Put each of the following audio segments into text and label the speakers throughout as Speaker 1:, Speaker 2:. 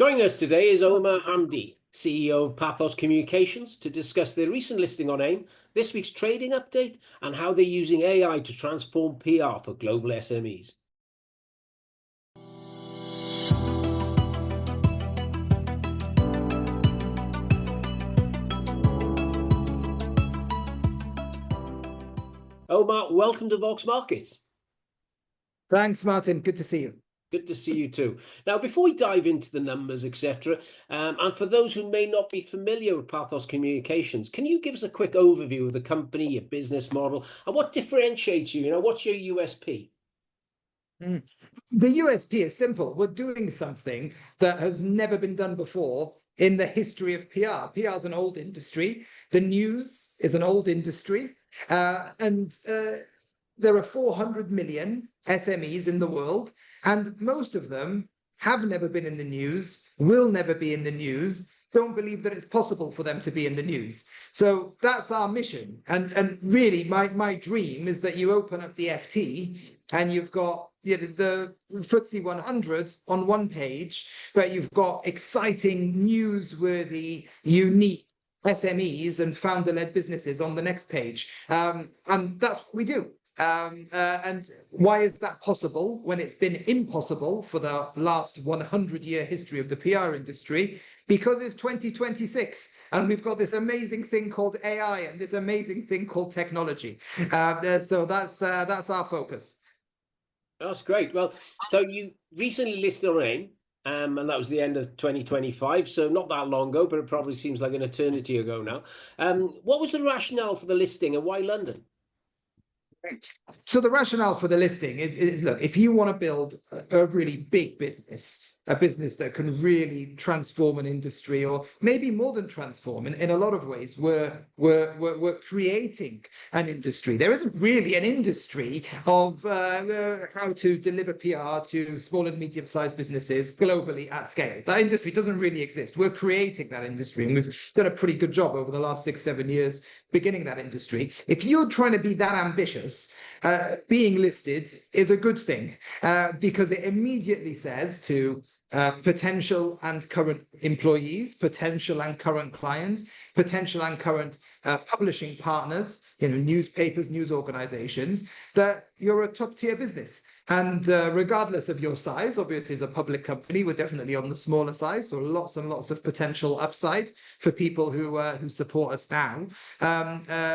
Speaker 1: Joining us today is Omar Hamdi, CEO of Pathos Communications, to discuss their recent listing on AIM, this week's trading update, and how they're using AI to transform PR for global SMEs. Omar, welcome to Vox Markets.
Speaker 2: Thanks, Martin. Good to see you.
Speaker 1: Good to see you too. Now, before we dive into the numbers, etc., and for those who may not be familiar with Pathos Communications, can you give us a quick overview of the company, your business model, and what differentiates you? What's your USP?
Speaker 2: The USP is simple. We're doing something that has never been done before in the history of PR. PR is an old industry. The news is an old industry. And there are 400 million SMEs in the world, and most of them have never been in the news, will never be in the news, don't believe that it's possible for them to be in the news. So that's our mission. And really, my dream is that you open up the FT and you've got the FTSE 100 on one page, but you've got exciting, newsworthy, unique SMEs and founder-led businesses on the next page. And that's what we do. And why is that possible when it's been impossible for the last 100-year history of the PR industry? Because it's 2026 and we've got this amazing thing called AI and this amazing thing called technology. So that's our focus.
Speaker 1: That's great. Well, so you recently listed on AIM, and that was the end of 2025, so not that long ago, but it probably seems like an eternity ago now. What was the rationale for the listing and why London?
Speaker 2: So the rationale for the listing is, look, if you want to build a really big business, a business that can really transform an industry, or maybe more than transform, in a lot of ways, we're creating an industry. There isn't really an industry of how to deliver PR to small and medium-sized businesses globally at scale. That industry doesn't really exist. We're creating that industry, and we've done a pretty good job over the last 6-7 years beginning that industry. If you're trying to be that ambitious, being listed is a good thing because it immediately says to potential and current employees, potential and current clients, potential and current publishing partners, newspapers, news organizations, that you're a top tier business. And regardless of your size, obviously as a public company, we're definitely on the smaller side, so lots and lots of potential upside for people who support us now.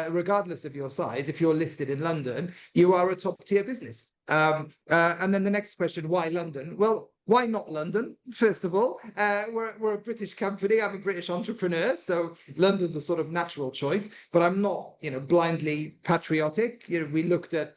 Speaker 2: Regardless of your size, if you're listed in London, you are a top tier business. And then the next question, why London? Well, why not London? First of all, we're a British company. I'm a British entrepreneur, so London's a sort of natural choice. But I'm not, blindly patriotic. We looked at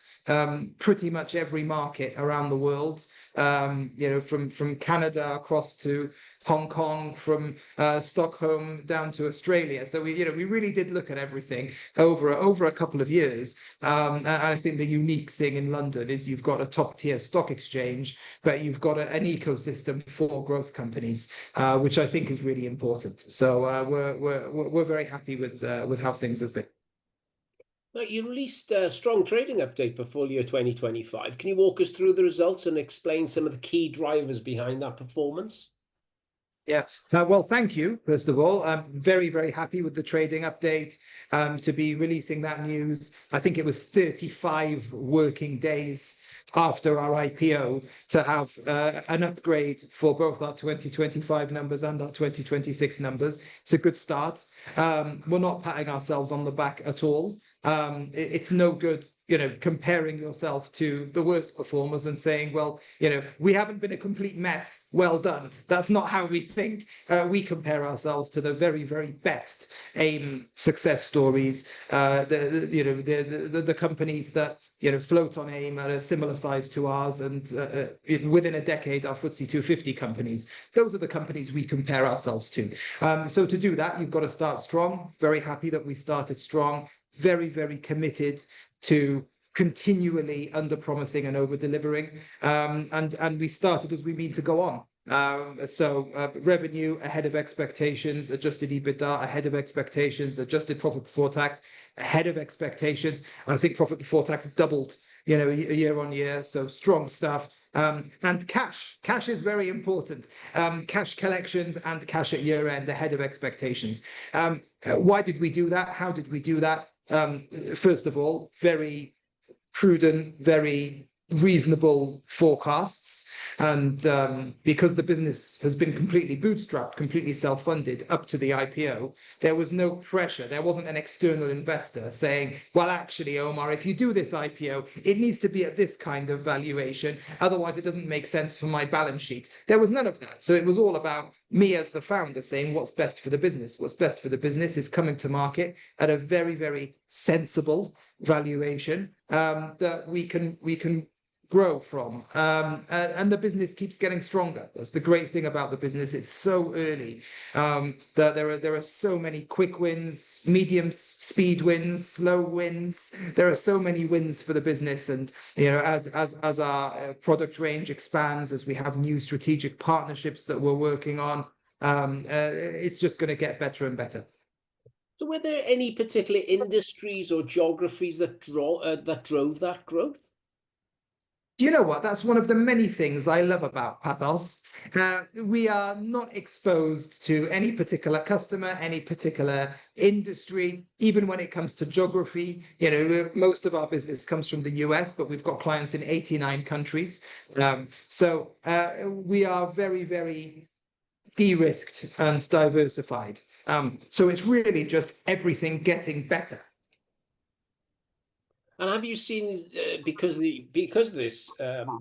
Speaker 2: pretty much every market around the world. From Canada across to Hong Kong, from Stockholm down to Australia. So we really did look at everything over a couple of years. And I think the unique thing in London is you've got a top tier stock exchange, but you've got an ecosystem for growth companies, which I think is really important. So we're very happy with how things have been.
Speaker 1: Now, you released a strong trading update for full year 2025. Can you walk us through the results and explain some of the key drivers behind that performance?
Speaker 2: Yeah, well, thank you, first of all. I'm very, very happy with the trading update, to be releasing that news. I think it was 35 working days after our IPO to have an upgrade for both our 2025 numbers and our 2026 numbers. It's a good start. We're not patting ourselves on the back at all. It's no good, comparing yourself to the worst performers and saying, well, we haven't been a complete mess. Well done. That's not how we think. We compare ourselves to the very, very best AIM success stories. The companies that float on AIM at a similar size to ours, and within a decade, our FTSE 250 companies. Those are the companies we compare ourselves to. So to do that, you've got to start strong. Very happy that we started strong. Very, very committed to continually under-promising and over-delivering. And we started as we mean to go on. So revenue ahead of expectations, adjusted EBITDA ahead of expectations, adjusted profit before tax ahead of expectations. I think profit before tax doubled year on year. So strong stuff. And cash is very important. Cash collections and cash at year end ahead of expectations. Why did we do that? How did we do that? First of all, very prudent, very reasonable forecasts. And because the business has been completely bootstrapped, completely self-funded up to the IPO, there was no pressure. There wasn't an external investor saying, well, actually, Omar, if you do this IPO, it needs to be at this kind of valuation. Otherwise, it doesn't make sense for my balance sheet. There was none of that. So it was all about me as the founder saying what's best for the business. What's best for the business is coming to market at a very, very sensible valuation that we can grow from, and the business keeps getting stronger. That's the great thing about the business. It's so early that there are so many quick wins, medium speed wins, slow wins. There are so many wins for the business, and as our product range expands, as we have new strategic partnerships that we're working on, it's just going to get better and better.
Speaker 1: So were there any particular industries or geographies that drove that growth?
Speaker 2: Do you know what? That's one of the many things I love about Pathos. We are not exposed to any particular customer, any particular industry, even when it comes to geography. Most of our business comes from the US, but we've got clients in 89 countries. So we are very, very de-risked and diversified. So it's really just everything getting better.
Speaker 1: And have you seen, because of this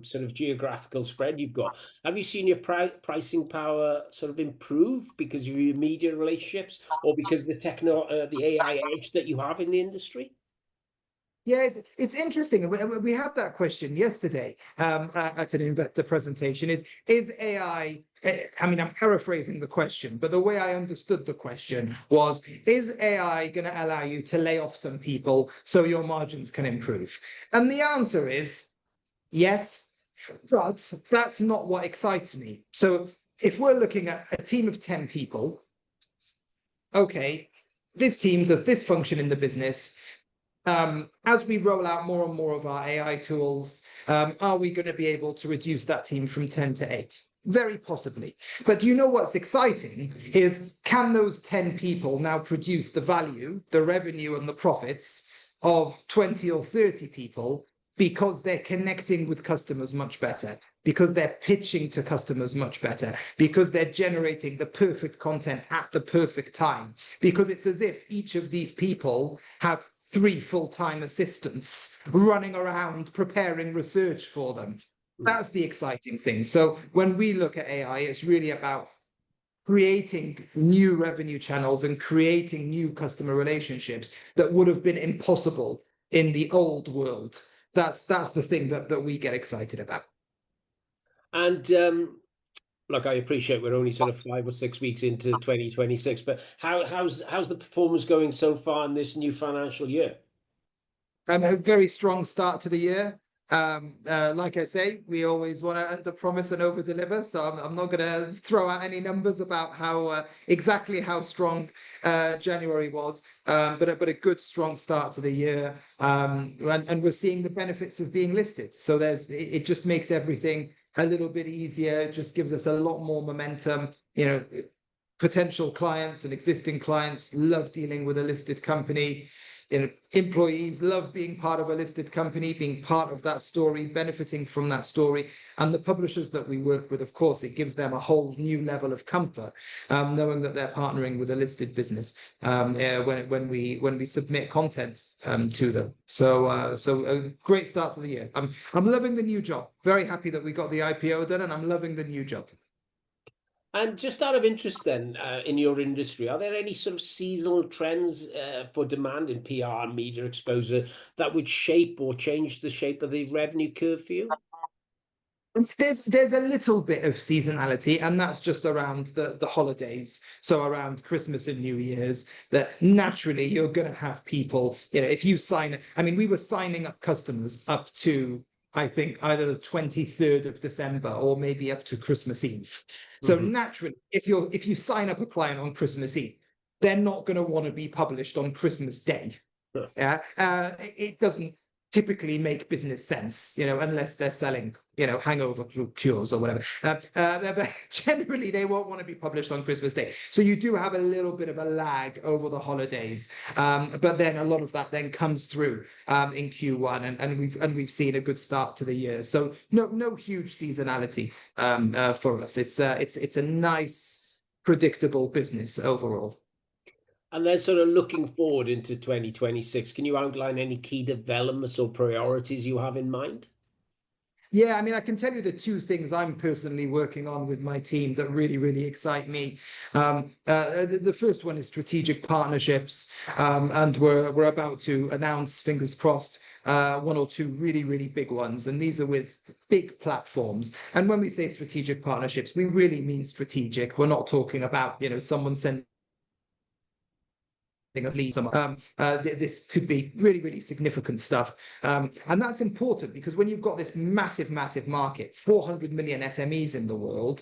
Speaker 1: sort of geographical spread you've got, have you seen your pricing power sort of improve because of your media relationships, or because the AI edge that you have in the industry?
Speaker 2: Yeah, it's interesting. We had that question yesterday at an investor presentation. Is AI, I mean, I'm paraphrasing the question, but the way I understood the question was, is AI going to allow you to lay off some people so your margins can improve? And the answer is yes, but that's not what excites me. So if we're looking at a team of 10 people, okay, this team does this function in the business. As we roll out more and more of our AI tools, are we going to be able to reduce that team from 10 to 8? Very possibly. But do you know what's exciting is, can those 10 people now produce the value, the revenue and the profits of 20 or 30 people, because they're connecting with customers much better, because they're pitching to customers much better, because they're generating the perfect content at the perfect time, because it's as if each of these people have 3 full-time assistants running around preparing research for them. That's the exciting thing. So when we look at AI, it's really about creating new revenue channels and creating new customer relationships that would have been impossible in the old world. That's the thing that we get excited about.
Speaker 1: And look, I appreciate we're only sort of 5 or 6 weeks into 2026, but how's the performance going so far in this new financial year?
Speaker 2: A very strong start to the year. Like I say, we always want to under promise and over deliver. So I'm not going to throw out any numbers about how exactly how strong January was, but a good strong start to the year. And we're seeing the benefits of being listed. So it just makes everything a little bit easier. It just gives us a lot more momentum. Potential clients and existing clients love dealing with a listed company. Employees love being part of a listed company, being part of that story, benefiting from that story. And the publishers that we work with, of course, it gives them a whole new level of comfort, knowing that they're partnering with a listed business when we submit content to them. So a great start to the year. I'm loving the new job. Very happy that we got the IPO done, and I'm loving the new job.
Speaker 1: And just out of interest then, in your industry, are there any sort of seasonal trends for demand in PR and media exposure that would shape or change the shape of the revenue curve for you?
Speaker 2: There's a little bit of seasonality, and that's just around the holidays. So around Christmas and New Year's, that naturally you're going to have people, if you sign, I mean, we were signing up customers up to, I think, either the 23rd of December or maybe up to Christmas Eve. So naturally, if you sign up a client on Christmas Eve, they're not going to want to be published on Christmas Day.
Speaker 1: Sure.
Speaker 2: Yeah, it doesn't typically make business sense, unless they're selling, hangover cures or whatever. But generally, they won't want to be published on Christmas Day. So you do have a little bit of a lag over the holidays, but then a lot of that then comes through in Q1, and we've seen a good start to the year. So no huge seasonality for us. It's a nice, predictable business overall.
Speaker 1: And then sort of looking forward into 2026, can you outline any key developments or priorities you have in mind?
Speaker 2: Yeah, I mean, I can tell you the two things I'm personally working on with my team that really, really excite me. The first one is strategic partnerships, and we're about to announce, fingers crossed, one or two really, really big ones, and these are with big platforms. And when we say strategic partnerships, we really mean strategic. We're not talking about, someone sending this could be really, really significant stuff. And that's important because when you've got this massive, massive market, 400 million SMEs in the world,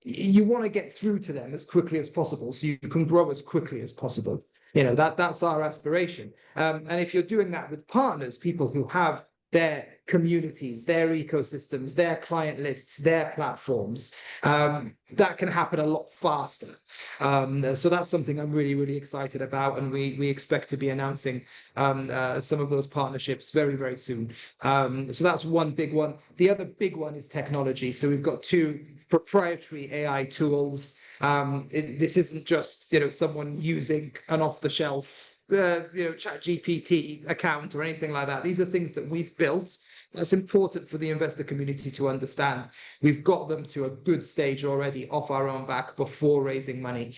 Speaker 2: you want to get through to them as quickly as possible so you can grow as quickly as possible. That's our aspiration. And if you're doing that with partners, people who have their communities, their ecosystems, their client lists, their platforms, that can happen a lot faster. So that's something I'm really, really excited about, and we expect to be announcing some of those partnerships very, very soon. So that's one big one. The other big one is technology. So we've got two proprietary AI tools. This isn't just someone using an off-the-shelf ChatGPT account or anything like that. These are things that we've built. That's important for the investor community to understand. We've got them to a good stage already off our own back before raising money.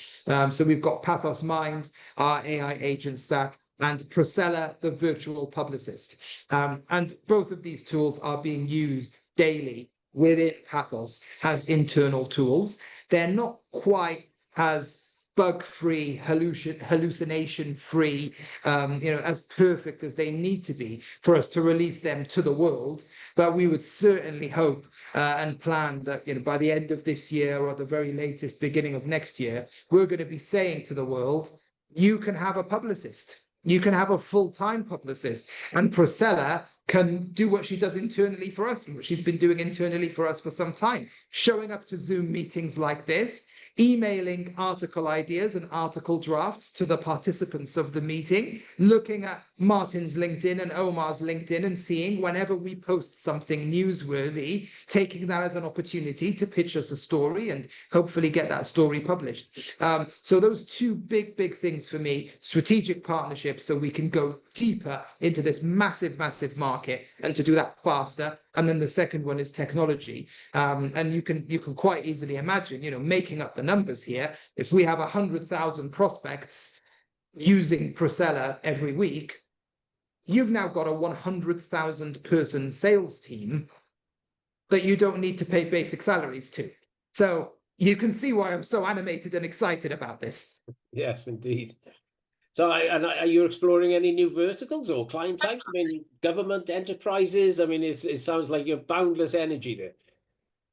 Speaker 2: So we've got Pathos Mind, our AI agent stack, and Prosella, the virtual publicist. And both of these tools are being used daily within Pathos as internal tools. They're not quite as bug-free, hallucination-free, as perfect as they need to be for us to release them to the world. But we would certainly hope and plan that by the end of this year or the very latest beginning of next year, we're going to be saying to the world, you can have a publicist. You can have a full-time publicist. And Prosella can do what she does internally for us, and what she's been doing internally for us for some time, showing up to Zoom meetings like this, emailing article ideas and article drafts to the participants of the meeting, looking at Martin's LinkedIn and Omar's LinkedIn and seeing whenever we post something newsworthy, taking that as an opportunity to pitch us a story and hopefully get that story published. So those two big things for me: strategic partnerships so we can go deeper into this massive, massive market and to do that faster. And then the second one is technology. And you can quite easily imagine, making up the numbers here, if we have 100,000 prospects using Prosella every week, you've now got a 100,000 person sales team that you don't need to pay basic salaries to. So you can see why I'm so animated and excited about this.
Speaker 1: Yes, indeed. So, are you exploring any new verticals or client types? I mean, government, enterprises. I mean, it sounds like you're boundless energy there.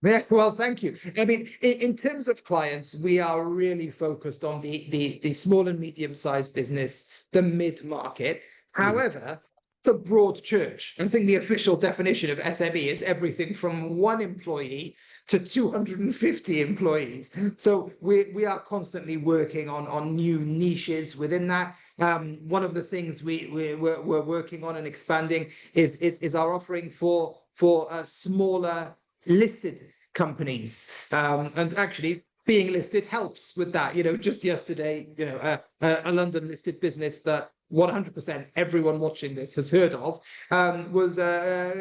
Speaker 2: Yeah, well, thank you. I mean, in terms of clients, we are really focused on the small and medium-sized business, the mid-market. However, the broad church. I think the official definition of SME is everything from 1 employee to 250 employees. So we are constantly working on new niches within that. One of the things we're working on and expanding is our offering for smaller listed companies, and actually being listed helps with that. Just yesterday, a London listed business that 100% everyone watching this has heard of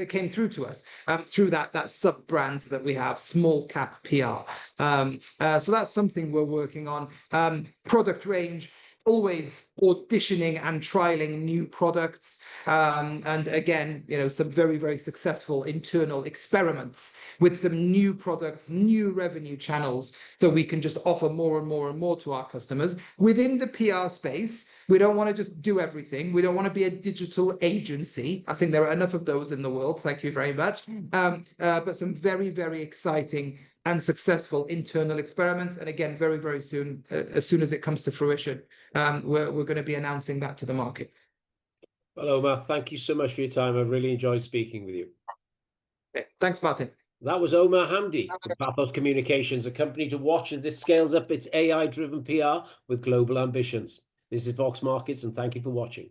Speaker 2: came through to us through that sub brand that we have, Small Cap PR. So that's something we're working on. Product range, always auditioning and trialing new products, and again, some very, very successful internal experiments with some new products, new revenue channels, so we can just offer more and more and more to our customers within the PR space. We don't want to just do everything. We don't want to be a digital agency. I think there are enough of those in the world. Thank you very much. But some very, very exciting and successful internal experiments. And again, very, very soon, as soon as it comes to fruition, we're going to be announcing that to the market.
Speaker 1: Well, Omar, thank you so much for your time. I've really enjoyed speaking with you.
Speaker 2: Okay. Thanks, Martin.
Speaker 1: That was Omar Hamdi from Pathos Communications, a company to watch as this scales up its AI-driven PR with global ambitions. This is Vox Markets, and thank you for watching.